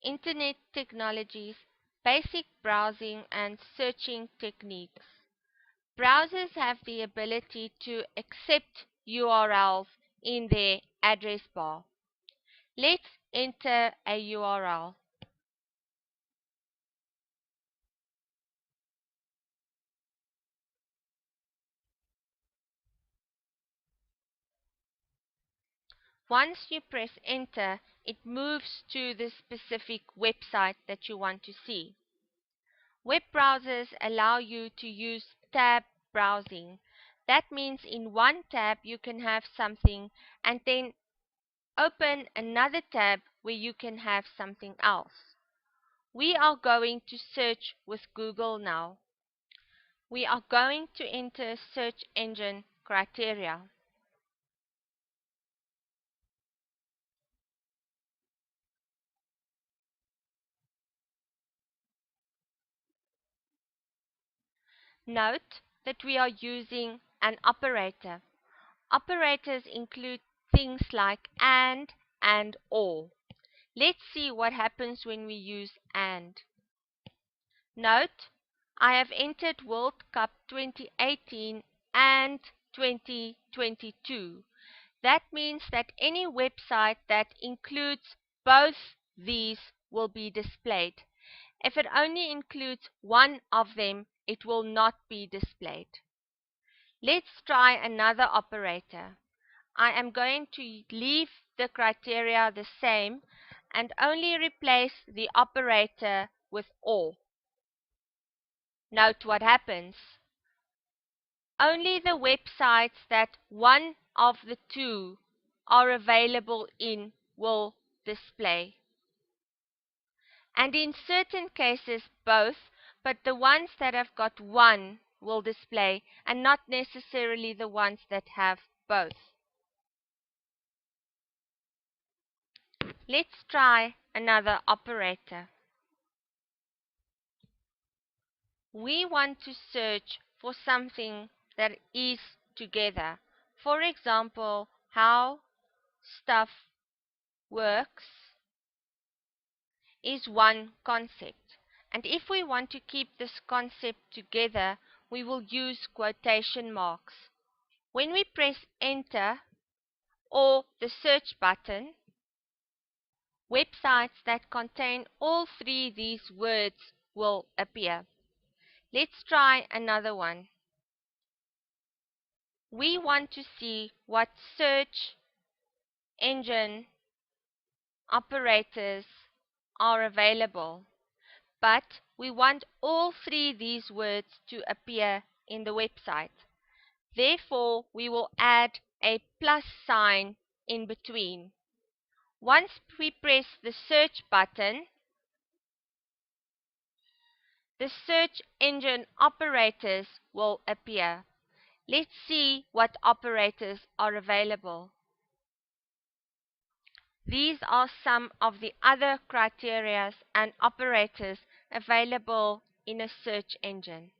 Internet technologies, basic browsing and searching techniques. Browsers have the ability to accept URLs in their address bar. Let's enter a URL. Once you press enter, it moves to the specific website that you want to see. Web browsers allow you to use tab browsing. That means in one tab you can have something and then open another tab where you can have something else. We are going to search with Google now. We are going to enter search engine criteria. Note that we are using an operator. Operators include things like and or. Let's see what happens when we use and. Note, I have entered World Cup 2018 and 2022. That means that any website that includes both these will be displayed. If it only includes one of them, it will not be displayed. Let's try another operator. I am going to leave the criteria the same and only replace the operator with or. Note what happens. Only the websites that one of the two are available in will display. And in certain cases both, but the ones that have got one will display and not necessarily the ones that have both. Let's try another operator. We want to search for something that is together. For example, how stuff works is one concept. And if we want to keep this concept together, we will use quotation marks. When we press enter or the search button, websites that contain all three these words will appear. Let's try another one. We want to see what search engine operators are available, but we want all three these words to appear in the website. Therefore, we will add a plus sign in between. Once we press the search button, the search engine operators will appear. Let's see what operators are available. These are some of the other criteria and operators available in a search engine.